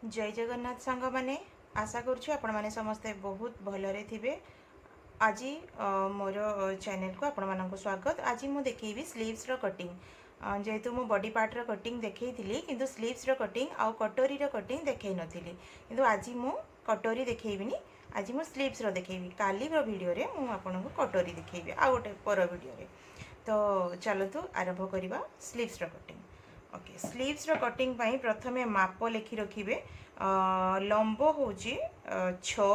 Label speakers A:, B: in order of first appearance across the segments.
A: जय जगन्नाथ सांग माने आशा करुछु आपण माने समस्ते बहुत भलरे थिबे। आज मोर चैनल को आपण मानक स्वागत। आज मु देखैबी स्लीव्स रो कटिंग। जेहेतु मु बॉडी पार्ट रो कटिंग देखैथिली किंतु स्लीव्स रो कटिंग आउ कटोरी रो कटिंग देखै नथिली, किंतु आज मु कटोरी देखैबिनी। आज मु स्लीव्स रो देखैबी। काली रो वीडियो रे मु आपनको कटोरी देखैबी आ गोटे पर वीडियो रे। तो चलतु आरंभ करिबा स्लीव्स रो कटिंग। ओके, स्लीव्स रो कटिंग पाई प्रथमे माप लिखि रखिबे। लंब होची 6,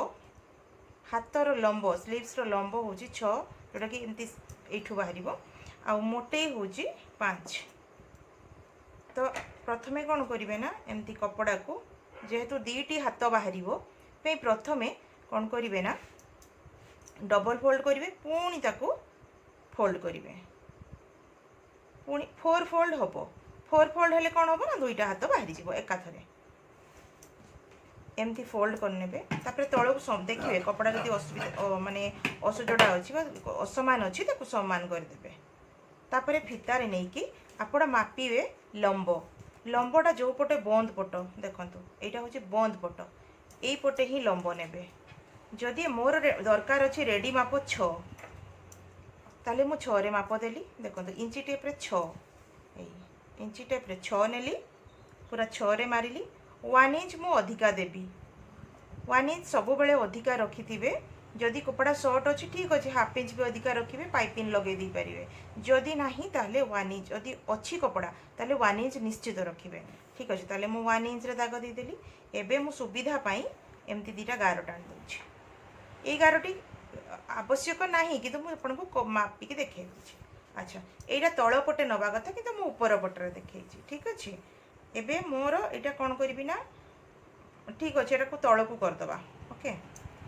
A: हातर लंब स्लीव्स रो लंब होची 6, जोटा कि एमती एठू बाहरिबो। आ मोटे होची 5। तो प्रथमे कौन करिवे ना, एमती कपड़ा को जेहेतु दीटी हाथ बाहरिबो पे प्रथमे कौन करिवे ना, डबल फोल्ड करिवे, पुणी ताकू फोल्ड करिवे, पुणी 4 फोल्ड हबो। 4 फोल्ड हेले कौन हबो ना, दुईटा हाथ बाहरी जिवो एकाथरे। एमती फोल्ड करने तापर तलू देखिए कपड़ा जब असुविधा माने असुजोड़ा अच्छी असमान अच्छी ताको समान करदे। तापर फितारे नहीं कि आपण मापिबे लंब। लंबटा जो पटे बंद पट देखंतु, एटा होची बंद पट, एई पटे ही लंब नेबे। जदि मोर दरकार अच्छी रेडी माप 6, ताले मु 6 रे माप देली। देखंतु इंची टेप रे 6, इंची टेप रे 6 नेली, पूरा 6 रे मारिली। 1 इंच मु अधिका देवी। 1 इंच सब बेले अधिका रखिथिबे। जदि कपड़ा शॉर्ट अच्छी ठीक अच्छे, हाफ इंच भी अधिका रखिए, पाइपिंग लगे दी पारे। जदि नहीं ताले 1 इंच, जदि अच्छी कपड़ा ताले 1 इंच निश्चित रखिए। ठीक अच्छे, ताले मु 1 इंच रे दाग देदेली। एबे मु सुविधा पाई एमती दीटा गार टाणी दूची। ये गारटी आवश्यक नहीं कि मुझे आपको मापिकी देखे। अच्छा, यहाँ तल पटे नवा कथा कि मु ऊपर पटे देखे। ठीक अच्छे, एबे मोर यहाँ कौन करी ना, ठीक अच्छे एटा को तल को करदबा। ओके,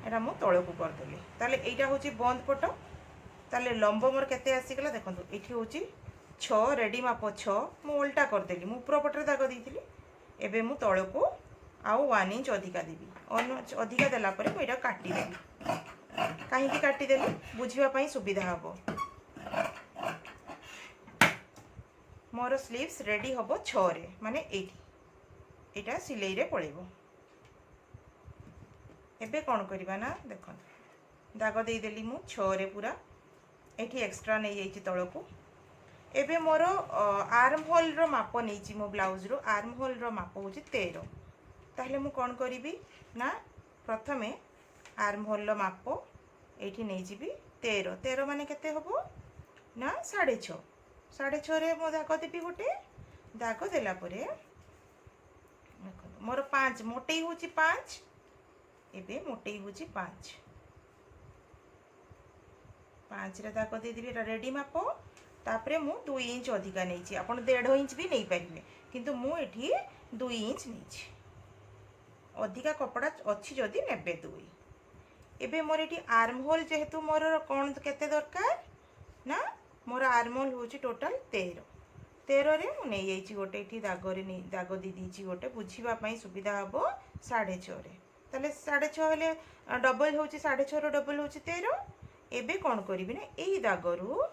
A: एटा मु तल को करदेली। ताले एटा होची बंद पट। ताले लंब मोर केते आसीगला देखंतु, एठी होची 6, रेडी माप 6 मु उल्टा करदेली। मु ऊपर पटे दाग देइथिली, एबे मु तल को आउ 1 इंच अधिका देबी। अधिका देला परे मु एटा काटी देबी। काहेकि काटी देली, बुझिबा पई सुविधा हबो। मोर स्लीव्स रेडी हबो 6 रे, माने एठी एटा सिलाई रे पळेबो। एबे कौन करवा ना, देख दाग देदेली मु 6 रे पूरा। एठी एक्स्ट्रा नहीं जाइए तल को। एबे मोर आर्म होल रो माप नहीं, मो ब्लाउज रो आर्म होल रो माप हो 13। ताहले मु कौन करी ना, प्रथमे आर्म होल रो माप एठी नहीं जीबी 13। 13 माने केते हबो ना 6.5। 6.5 रे मो दाग देबी। गोटे दाग देला परे मोर 5 मोटे होची 5। एबे मोटे होची 5 रे दाग दे देबी। रेडी माप। तापरे मु 2 इंच अधिका नहीं, आपण 1.5 इंच भी नहीं पारिबे, किंतु मु एठी 2 इंच नहीं। अधिका कपड़ा अच्छी जदि नेबे 2। एबे मोर एठी आर्म होल जेहेतु मोर कोन केते दरकार ना, मोर आर्म होल होची टोटल 13। 13 रे मु नहीं जाइची गोटे एठी दाग रे नहीं, दाग दी दीची गोटे बुझिबा पई सुविधा हबो 6.5 रे। ताले 6.5 हेले डबल होची 6.5 रो डबल होची 13। एबे कौन करी ना, यही दागरू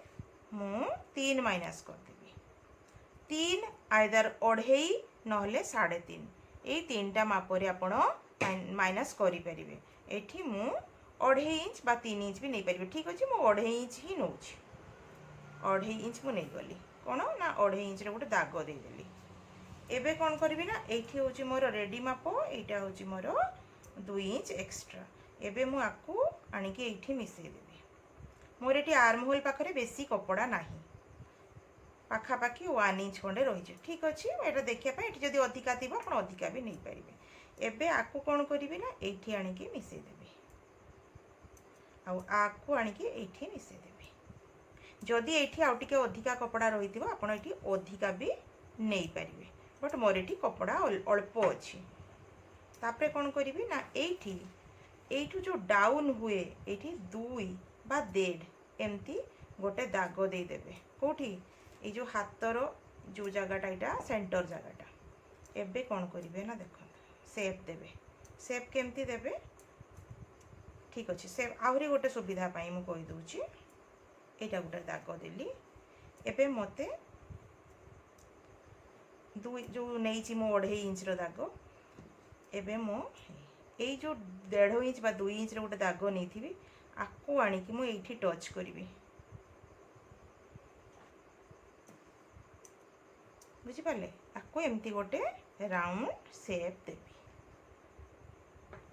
A: मु 3 माइनस कर देबी। 3 आइदर 2.5 नहले 3.5, यही 3टा मापरे आपण माइनस करि परिबे। एठी मु 2.5 इंच बा 3 इंच भी नहीं पारिबे। ठीक अछि, मु 2.5 इंच ही नउछि। 2.5 इंच मु नहीं गली कोन ना, 2.5 इंच रे गोटे दाग दे देली। एबे कौन करी ना, एठी होची मोर रेडी माप, एटा होची मोर 2 इंच एक्स्ट्रा। एबे मु आकू आनी के एठी मिसै देबी। मोर एटी आर्म होल पाखरे बेसी कपड़ा नाही, पाखापाखि 1 इंच खंडे रही। ठीक अच्छे, ये देखिए ये जदि अधिका थी आप अधिका भी नहीं पारे। एबे आकु कौन करी ना, ये आणिकी मिसई देबी। आकु आणिकी ये मिसई देबी। जदि ये आउ टिके अधिका कपड़ा रही आप अधिका भी नहीं पारे, बट मोर ये कपड़ा अल्प अच्छी। तापरे कौन करी ना, एठू जो डाउन हुए ये 2 बा 1.5 एमती गोटे दाग दे देबे। कोठी ये जो हाथर जो जगटा यहाँ सेंटर जगटा। एबे कौन करिवे ना, देखो सेप देबे। सेप केमती देबे, ठीक अच्छे। सेप आहरी गोटे सुविधा पाई मु कहि दूची। एटा गोटे दाग देली। एबे मते जो नहीं मो 2.5 इंच दाग एबे मो एई जो 1.5 इंच बा 2 इंच रे गोटे दाग नहीं आपको आनिकी मु एठी टच करी बुझिपारे आपको एमती गोटे राउंड शेप देवी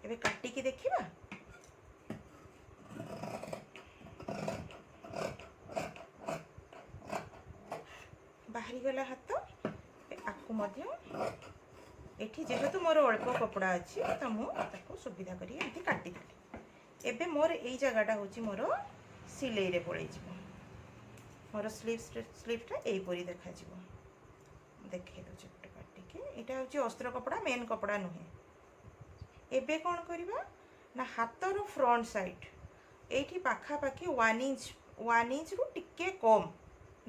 A: एबे काटिकी देखिबा बाहरी गला हाथ आपको मध्य एठी जेहेतु मोर अल्प कपड़ा अच्छी तो मुझे सुविधा करी एमती काटी देली एबे मोर एई जगहटा होची मोर सिलाई रे पड़े मोर स्लीवटा एपरी देखा देखे दे गोटे काटिके यहाँ हूँ अस्त्र कपड़ा मेन कपड़ा नुहे एबे कौन करवा ना हाथर फ्रंट साइड एठी पाखापाखि 1 इंच रु टिके कम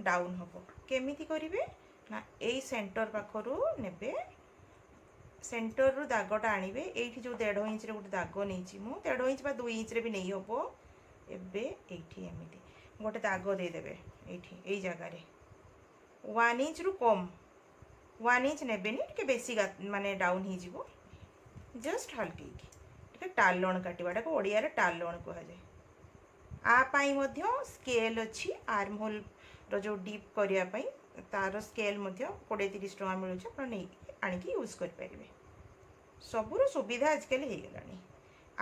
A: डाउन हम केमिति करिवे ना एई सेंटर पाखरु नेबे सेंटर रु दागटा आनिबे एठी जो 1.5 इंच रे गोटे दाग नहीं मु 1.5 इंच बा 2 इंच रे भी नहीं हबो एबे एठी एमिति गोटे दाग दे देबे एठी एई जगह रे 1 इंच रु कम 1 इंच नेबेनी टिके बेसी माने डाउन ही जीवो जस्ट हल्की टिके टालण काटिबाटा को ओडिया रे टालण कहा जाय आ पाई मध्य स्केल अछि आर्म होल रो जो डीप करिया पाई तार स्केल मध्य 20-30 टका मिलुछ आपण नै आनिकी यूज कर परिबे सबुर सुविधा आजकल हो गलानी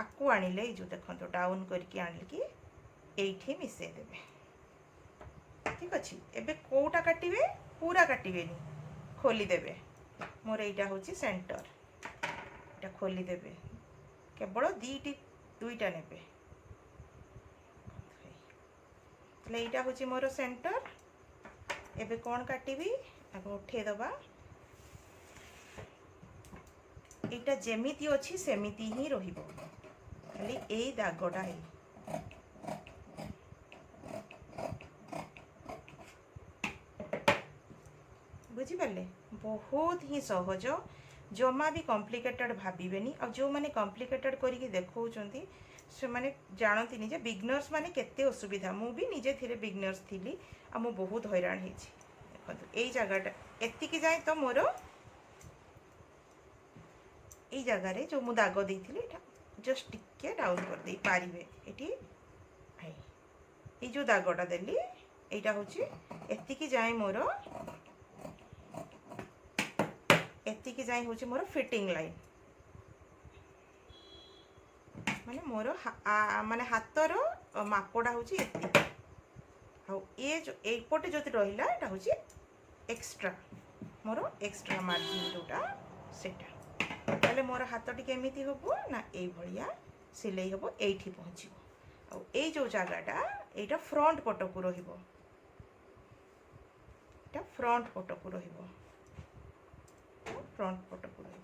A: आपको आनिले जो देखो डाउन करके आनिकी एठी मिसे देबे ठीक अछि एबे कोटा काटिबे पूरा काटिबेनी खोली देबे मोर एटा होची सेंटर एटा खोली देबे केवल दुईटा नेबे तले एटा होची मोर सेंटर एबे कौन काटिबी आगो उठे दबा एटा जेमिति अछि सेमिति ही रहिबो खाली एई दागटा है बुझी पाले बहुत ही सहज जमा भी कॉम्प्लिकेटेड भाबिबेनी और जो माने कॉम्प्लिकेटेड करिके देखौचंती से माने जानती जे बिगनर्स माने केते असुविधा मु भी निजे थिरे बिगनर्स थिली आ मु बहुत हैरान हेछि देखो एई जगहटा एतिकी जाय तो मोर एई जगह रे जो मु दाग देइथिली एटा जस्ट टिके डाउन कर दे पारिबे एठी आइ ए जो दागटा देली एटा होछि एतिकी जाय मोर एतिकी जाय होछि मोर फिटिंग लाइन माने मोर माने हाथर मापटा होछि एति आ ए जो एपटे जति रहिला एटा होछि एक्स्ट्रा मोर एक्स्ट्रा मार्जिन जोटा सेटा ताले मोर हाथटी केमिति होबो ना एई भलिया सिलाई होबो एठी पहुंचिबो आ एई जो जगाटा एटा फ्रंट पटकु रहिबो एटा फ्रंट पटकु रहिबो फ्रंट पटकु रहिबो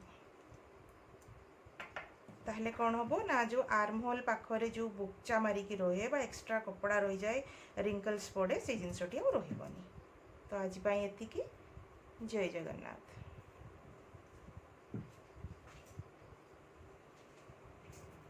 A: ताहले कौन होबो ना जो आर्म होल पाखरे जो बुकचा मारिकी रहे बा एक्स्ट्रा कपड़ा रही जाए रिंकल्स पड़े से जिनसटी अब रहिबनी तो आज पाई एतिकी जय जगन्नाथ।